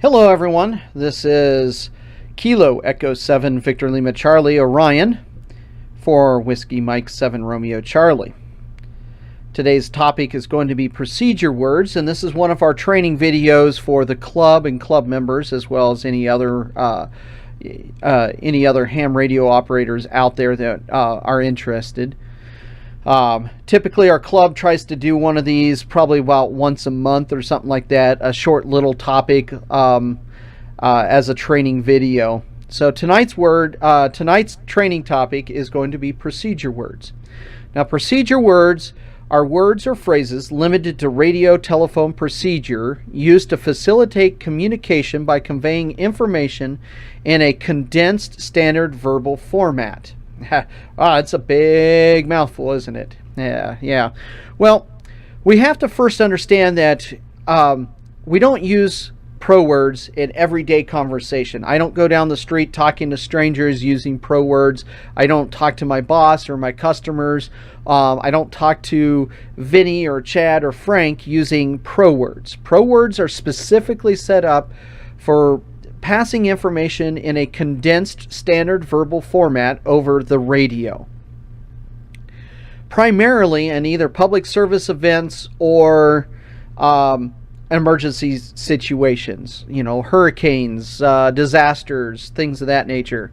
Hello everyone, this is Kilo Echo 7 Victor Lima Charlie Orion for Whiskey Mike 7 Romeo Charlie. Today's topic is going to be procedure words, and this is one of our training videos for the club and club members, as well as any other ham radio operators out there that are interested. Typically our club tries to do one of these probably about once a month or something like that, a short little topic as a training video. So tonight's training topic is going to be procedure words. Now, procedure words are words or phrases limited to radio telephone procedure used to facilitate communication by conveying information in a condensed standard verbal format. It's a big mouthful, isn't it? Yeah. Well, we have to first understand that we don't use Prowords in everyday conversation. I don't go down the street talking to strangers using Prowords. I don't talk to my boss or my customers. I don't talk to Vinny or Chad or Frank using Prowords. Prowords are specifically set up for passing information in a condensed standard verbal format over the radio, primarily in either public service events or emergency situations, hurricanes, disasters, things of that nature.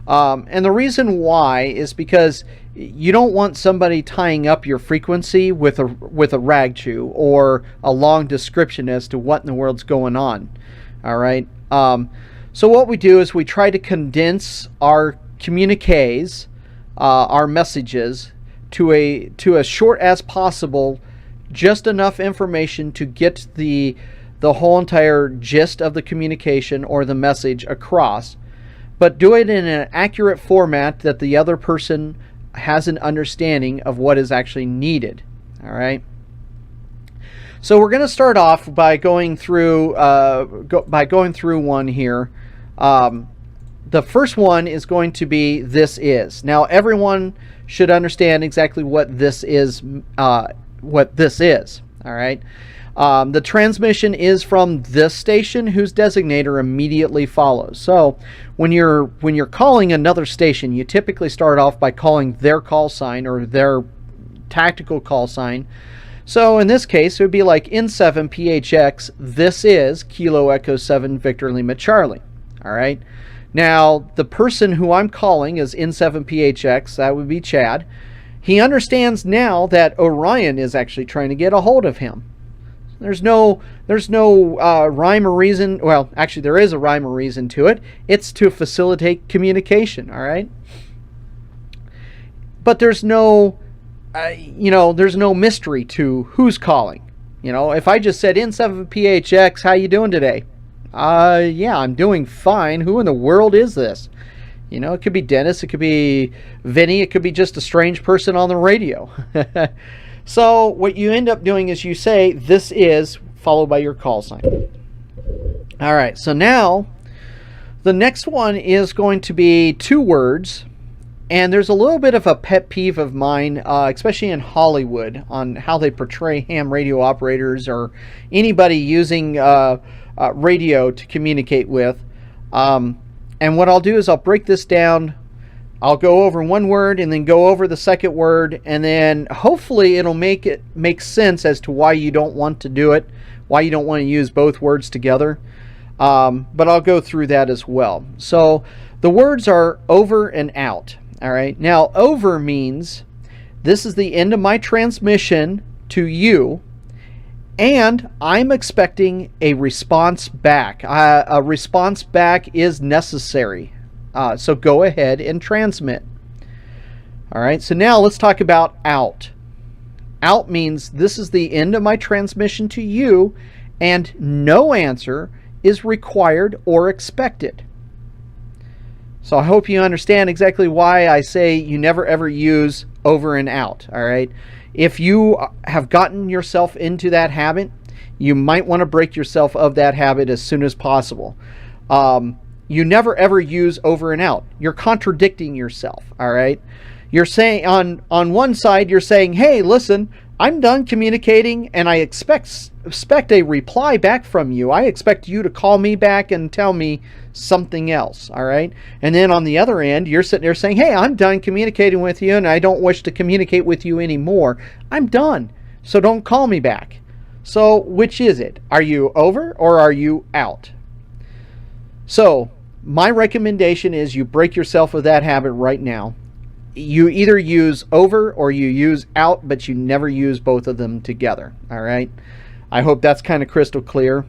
And the reason why is because you don't want somebody tying up your frequency with a rag chew or a long description as to what in the world's going on. All right. So what we do is we try to condense our communiques, our messages, to as short as possible, just enough information to get the whole entire gist of the communication or the message across, but do it in an accurate format that the other person has an understanding of what is actually needed. All right. So we're going to start off by going through one here. The first one is going to be "this is." Now everyone should understand exactly what this is. All right. The transmission is from this station, whose designator immediately follows. So when you're calling another station, you typically start off by calling their call sign or their tactical call sign. So in this case, it would be like N7 PHX, this is Kilo Echo 7 Victor Lima Charlie. All right. Now, the person who I'm calling is N7 PHX. That would be Chad. He understands now that Orion is actually trying to get a hold of him. There's no rhyme or reason. Well, actually, there is a rhyme or reason to it. It's to facilitate communication. All right. But there's no mystery to who's calling. If I just said N7 PHX, how you doing today? Yeah, I'm doing fine. Who in the world is this? It could be Dennis, it could be Vinny, it could be just a strange person on the radio. So what you end up doing is you say, "this is," followed by your call sign. All right, so now the next one is going to be two words. And there's a little bit of a pet peeve of mine, especially in Hollywood, on how they portray ham radio operators or anybody using radio to communicate with. And what I'll do is I'll break this down. I'll go over one word and then go over the second word, and then hopefully it'll make sense as to why you don't want to do it, why you don't want to use both words together. But I'll go through that as well. So the words are over and out. All right. Now, over means this is the end of my transmission to you, and I'm expecting a response back. A response back is necessary. So go ahead and transmit. All right. So now let's talk about out. Out means this is the end of my transmission to you, and no answer is required or expected. So I hope you understand exactly why I say you never ever use over and out. All right. If you have gotten yourself into that habit, you might want to break yourself of that habit as soon as possible. You never ever use over and out. You're contradicting yourself. All right. You're saying on one side, you're saying, "Hey, listen, I'm done communicating, and I expect a reply back from you. I expect you to call me back and tell me something else, all right? And then on the other end, you're sitting there saying, hey, I'm done communicating with you, and I don't wish to communicate with you anymore. I'm done, so don't call me back. So which is it? Are you over or are you out? So my recommendation is you break yourself of that habit right now. You either use over or you use out, but you never use both of them together. All right. I hope that's kind of crystal clear.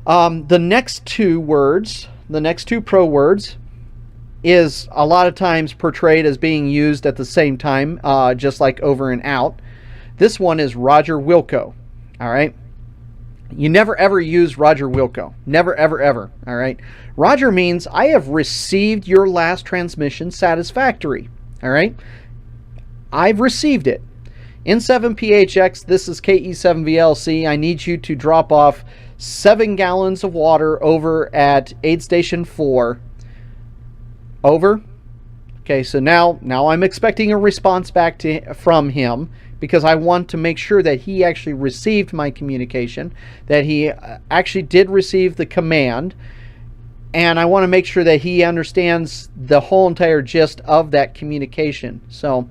The next two words, the next two pro words, is a lot of times portrayed as being used at the same time, just like over and out. This one is Roger Wilco. All right. You never ever use Roger Wilco. Never, ever, ever. All right. Roger means I have received your last transmission satisfactory. All right. I've received it. N7PHX, this is KE7VLC. I need you to drop off 7 gallons of water over at aid station 4. Over. Okay, so now I'm expecting a response back from him, because I want to make sure that he actually received my communication, that he actually did receive the command, and I want to make sure that he understands the whole entire gist of that communication. So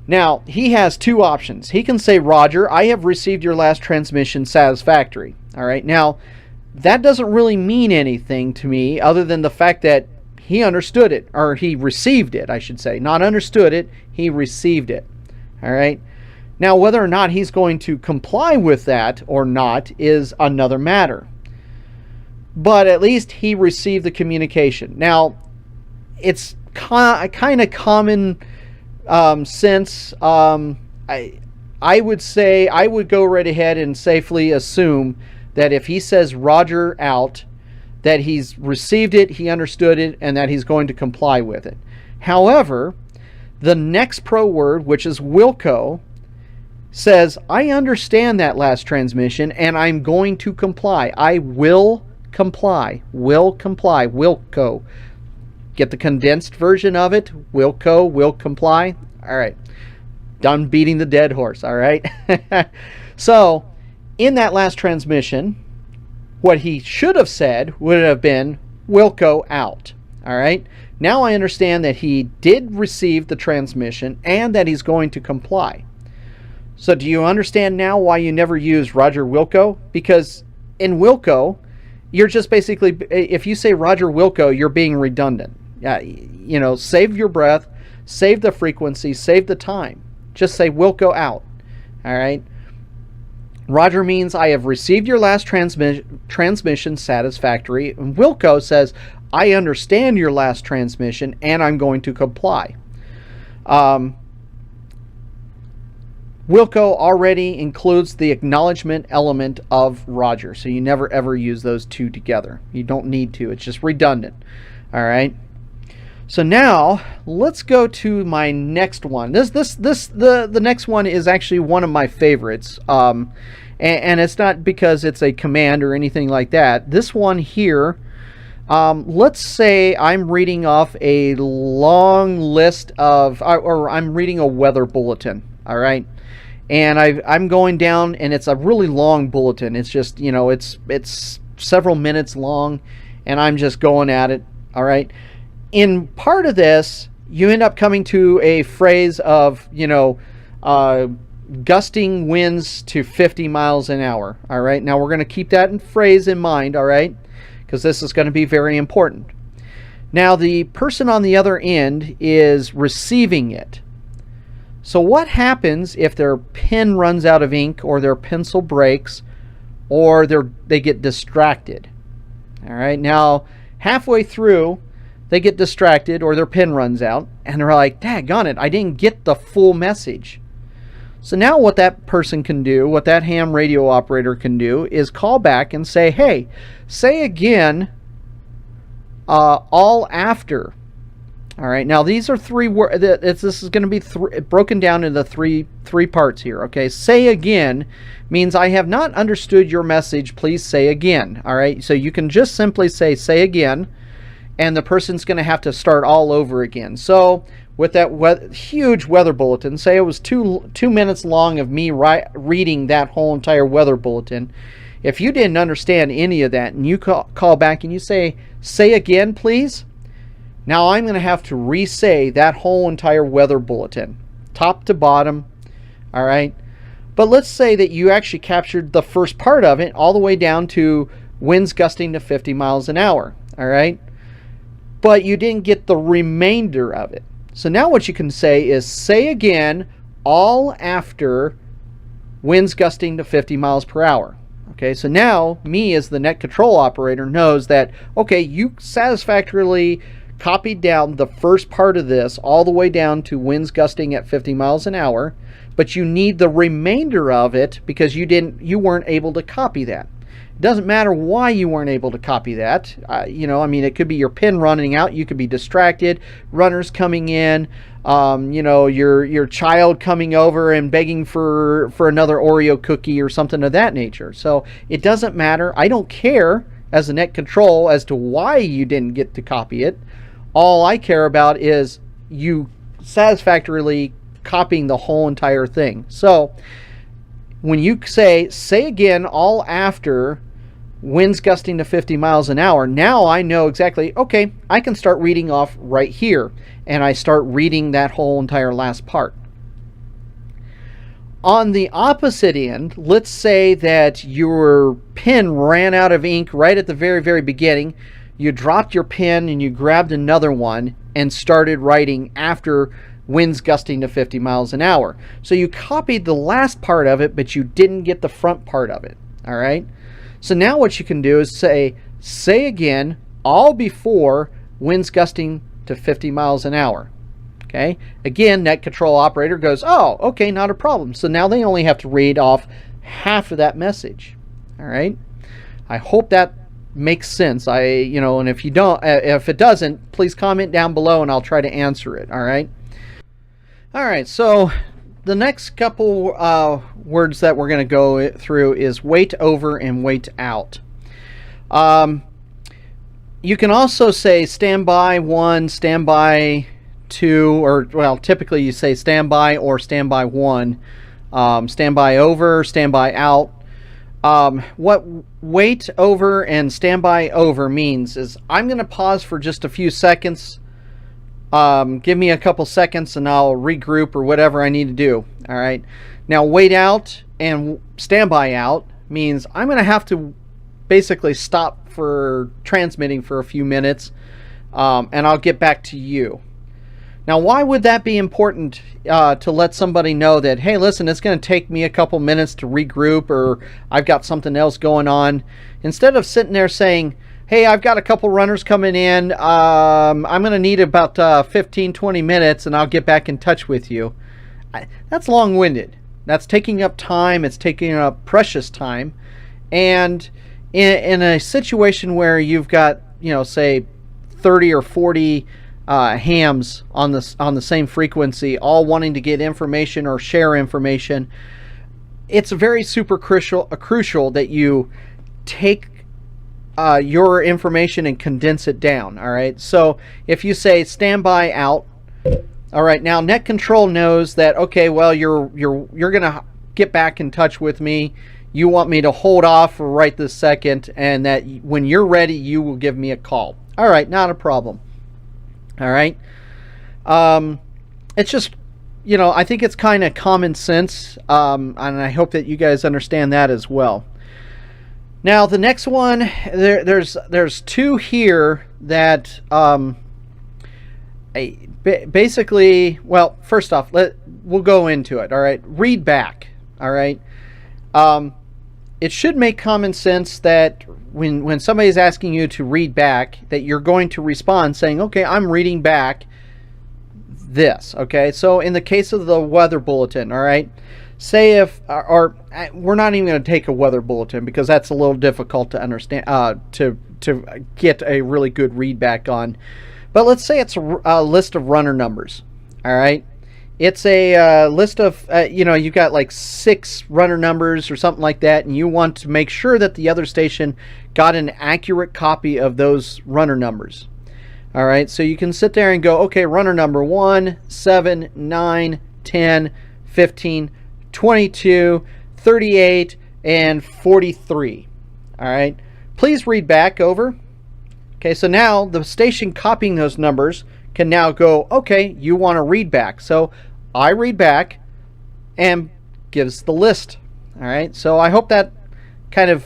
now he has two options. He can say, Roger, I have received your last transmission satisfactory. All right, now that doesn't really mean anything to me other than the fact that he understood it, or he received it, I should say. Not understood it, he received it. All right. Now, whether or not he's going to comply with that or not is another matter. But at least he received the communication. Now, it's kind of common sense. I would say I would go right ahead and safely assume that if he says Roger out, that he's received it, he understood it, and that he's going to comply with it. However, the next pro word, which is Wilco, says, I understand that last transmission, and I'm going to comply. I will comply. Will comply. Wilco. Get the condensed version of it. Wilco, will comply. All right. Done beating the dead horse. All right. So, in that last transmission, what he should have said would have been, Wilco out. All right. Now I understand that he did receive the transmission and that he's going to comply. So do you understand now why you never use Roger Wilco? Because in Wilco, you're just basically, if you say Roger Wilco, you're being redundant. You know, save your breath, save the frequency, save the time. Just say Wilco out. All right. Roger means I have received your last transmission satisfactory. And Wilco says, I understand your last transmission and I'm going to comply. Wilco already includes the acknowledgement element of Roger, so you never ever use those two together. You don't need to. It's just redundant. All right. So now let's go to my next one. The next one is actually one of my favorites, and it's not because it's a command or anything like that. This one here. Let's say I'm reading off a long list of, or I'm reading a weather bulletin. All right. And I'm going down, and it's a really long bulletin. It's just, you know, it's several minutes long, and I'm just going at it. All right. In part of this, you end up coming to a phrase of, you know, gusting winds to 50 miles an hour. All right. Now we're going to keep that phrase in mind. All right. Because this is going to be very important. Now the person on the other end is receiving it. So what happens if their pen runs out of ink, or their pencil breaks, or they get distracted? All right. Now halfway through, they get distracted, or their pen runs out, and they're like, daggone it, I didn't get the full message. So now what that person can do, what that ham radio operator can do, is call back and say, hey, say again, all after. All right. Now these are three words. This is going to be broken down into three parts here. Okay. Say again means I have not understood your message. Please say again. All right. So you can just simply say again, and the person's going to have to start all over again. So with that huge weather bulletin. Say it was 2 minutes long of me reading that whole entire weather bulletin. If you didn't understand any of that and you call back and you say again, please, now I'm going to have to re-say that whole entire weather bulletin, top to bottom, all right? But let's say that you actually captured the first part of it all the way down to winds gusting to 50 miles an hour, all right? But you didn't get the remainder of it. So now what you can say is say again all after winds gusting to 50 miles per hour. Okay, so now me as the net control operator knows that, okay, you satisfactorily copied down the first part of this all the way down to winds gusting at 50 miles an hour, but you need the remainder of it because you weren't able to copy that. It doesn't matter why you weren't able to copy that. It could be your pen running out. You could be distracted. Runners coming in. Your child coming over and begging for another Oreo cookie or something of that nature. So it doesn't matter. I don't care as a net control as to why you didn't get to copy it. All I care about is you satisfactorily copying the whole entire thing. So when you say again all after winds gusting to 50 miles an hour, now I know exactly, okay, I can start reading off right here, and I start reading that whole entire last part. On the opposite end, let's say that your pen ran out of ink right at the very, very beginning. You dropped your pen and you grabbed another one and started writing after winds gusting to 50 miles an hour. So you copied the last part of it, but you didn't get the front part of it. All right? So now what you can do is say again, all before winds gusting to 50 miles an hour. Okay? Again, net control operator goes, oh, okay, not a problem. So now they only have to read off half of that message. All right? I hope that makes sense. And if it doesn't, please comment down below and I'll try to answer it. All right? All right, so the next couple words that we're going to go through is wait over and wait out. You can also say standby 1, standby 2, or well, typically you say standby or standby 1, standby over, standby out. What wait over and standby over means is I'm going to pause for just a few seconds. Give me a couple seconds and I'll regroup or whatever I need to do. All right. Now wait out and standby out means I'm going to have to basically stop for transmitting for a few minutes, and I'll get back to you. Now, why would that be important to let somebody know that, hey, listen, it's going to take me a couple minutes to regroup, or I've got something else going on, instead of sitting there saying, hey, I've got a couple runners coming in. I'm going to need about 15-20 minutes, and I'll get back in touch with you. That's long-winded. That's taking up time. It's taking up precious time. And in a situation where you've got, say 30 or 40 hams on the same frequency, all wanting to get information or share information, it's very super crucial that you take your information and condense it down. All right, so if you say standby out, all right, now net control knows that, okay, well, you're gonna get back in touch with me. You want me to hold off for right this second, and that when you're ready, you will give me a call. All right, not a problem. All right, it's just, I think it's kind of common sense, and I hope that you guys understand that as well. Now the next one, there's two here that basically, well, first off, we'll go into it. All right, read back. All right, it should make common sense that when somebody's asking you to read back, that you're going to respond saying, okay, I'm reading back this. Okay, so in the case of the weather bulletin, all right, say or we're not even going to take a weather bulletin because that's a little difficult to understand, to get a really good read back on. But let's say it's a list of runner numbers. All right, it's a list of you've got like 6 runner numbers or something like that, and you want to make sure that the other station got an accurate copy of those runner numbers. All right, so you can sit there and go, okay, runner number 1, 7, 9, 10, 15, 22, 38, and 43. All right, please read back over. Okay, so now the station copying those numbers can now go, okay, you want to read back. So I read back and gives the list. All right, so I hope that kind of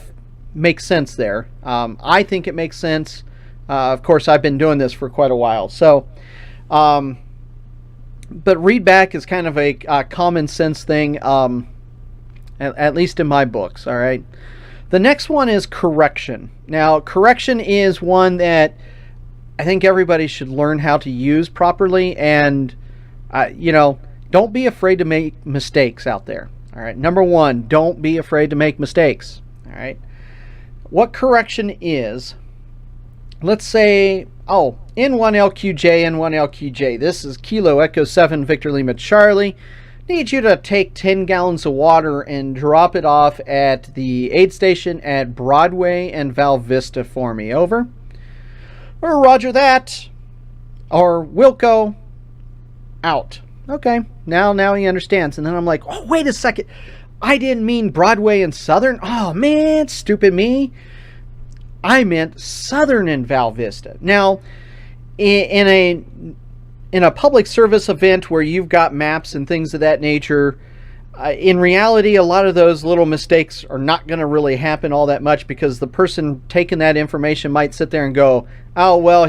makes sense there. I think it makes sense. Of course, I've been doing this for quite a while. So, but read back is kind of a common sense thing, at least in my books. All right. The next one is correction. Now, correction is one that I think everybody should learn how to use properly. And, don't be afraid to make mistakes out there. All right. Number one, don't be afraid to make mistakes. All right. What correction is, let's say, N1LQJ, N1LQJ. This is Kilo Echo 7 Victor Lima Charlie. Need you to take 10 gallons of water and drop it off at the aid station at Broadway and Val Vista for me. Over. Or roger that. Or Wilco. Out. Okay. Now he understands. And then I'm like, oh, wait a second. I didn't mean Broadway and Southern. Oh, man, stupid me. I meant Southern and Val Vista. Now, in a public service event where you've got maps and things of that nature, in reality, a lot of those little mistakes are not going to really happen all that much, because the person taking that information might sit there and go, oh, well,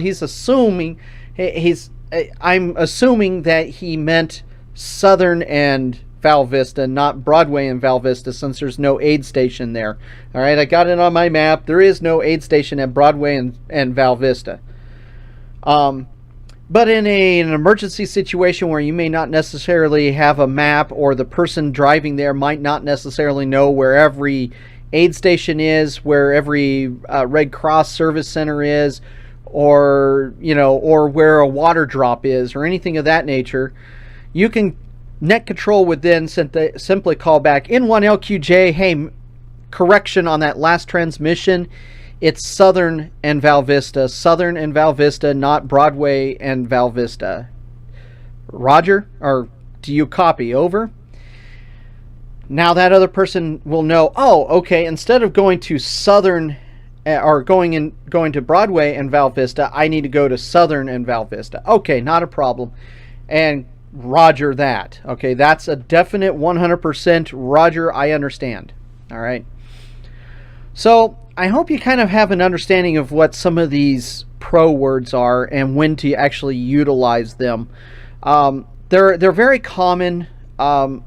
I'm assuming that he meant Southern and Val Vista, not Broadway and Val Vista, since there's no aid station there. All right, I got it on my map. There is no aid station at Broadway and Val Vista. But in an emergency situation where you may not necessarily have a map, or the person driving there might not necessarily know where every aid station is, where every Red Cross service center is, or where a water drop is, or anything of that nature, you can Net Control would then simply call back N1LQJ, hey, correction on that last transmission. It's Southern and Val Vista. Southern and Val Vista, not Broadway and Val Vista. Roger? Or do you copy? Over? Now that other person will know, oh, okay, instead of going to Southern or going to Broadway and Val Vista, I need to go to Southern and Val Vista. Okay, not a problem. And roger that. Okay, that's a definite 100% roger, I understand. All right. So I hope you kind of have an understanding of what some of these pro words are and when to actually utilize them. They're very common. I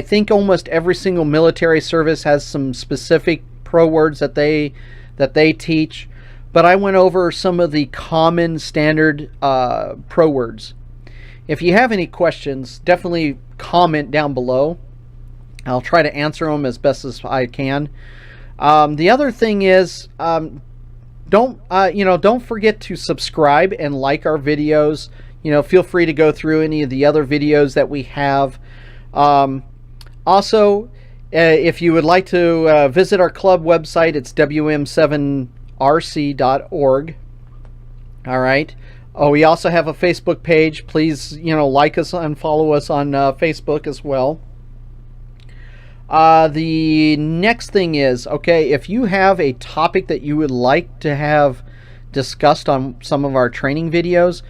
think almost every single military service has some specific pro words that they teach, but I went over some of the common standard pro words. If you have any questions, definitely comment down below. I'll try to answer them as best as I can. The other thing is, don't forget to subscribe and like our videos. Feel free to go through any of the other videos that we have. Also, if you would like to visit our club website, it's wm7rc.org. All right. Oh, we also have a Facebook page. Please, like us and follow us on Facebook as well. The next thing is, okay, if you have a topic that you would like to have discussed on some of our training videos,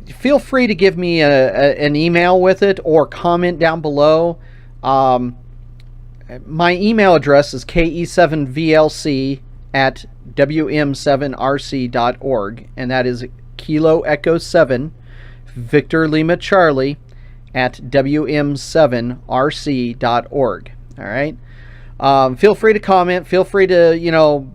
feel free to give me an email with it or comment down below. My email address is ke7vlc@wm7rc.org, and that is Kilo Echo 7 Victor Lima Charlie @wm7rc.org. All right. Feel free to comment. Feel free to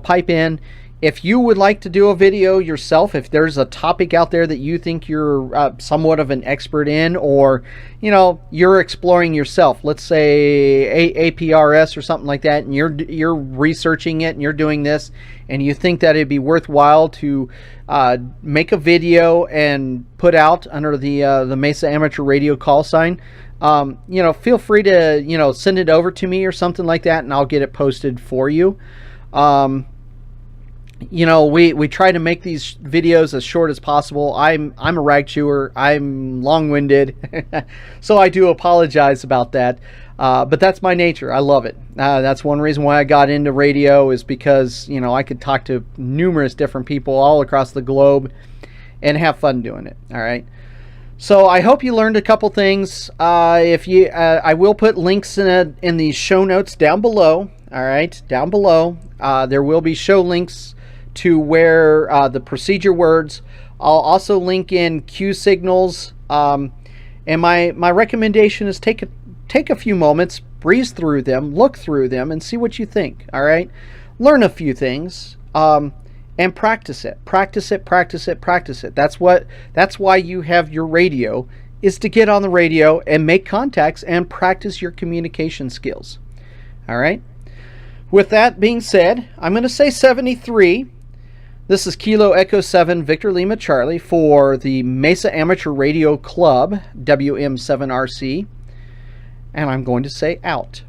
pipe in. If you would like to do a video yourself, if there's a topic out there that you think you're somewhat of an expert in, or you're exploring yourself, let's say APRS or something like that, and you're researching it and you're doing this, and you think that it'd be worthwhile to make a video and put out under the Mesa Amateur Radio call sign, feel free to send it over to me or something like that, and I'll get it posted for you. you know, we try to make these videos as short as possible. I'm a rag chewer. I'm long-winded, so I do apologize about that. But that's my nature. I love it. That's one reason why I got into radio, is because, you know, I could talk to numerous different people all across the globe and have fun doing it. All right. So I hope you learned a couple things. I will put links in the show notes down below. All right, down below. There will be show links to where the procedure words. I'll also link in cue signals. And my recommendation is take a few moments, breeze through them, look through them, and see what you think. All right, learn a few things. And practice it. Practice it. That's why you have your radio, is to get on the radio and make contacts and practice your communication skills. All right. With that being said, I'm going to say 73. This is Kilo Echo 7 Victor Lima Charlie for the Mesa Amateur Radio Club, WM7RC. And I'm going to say out.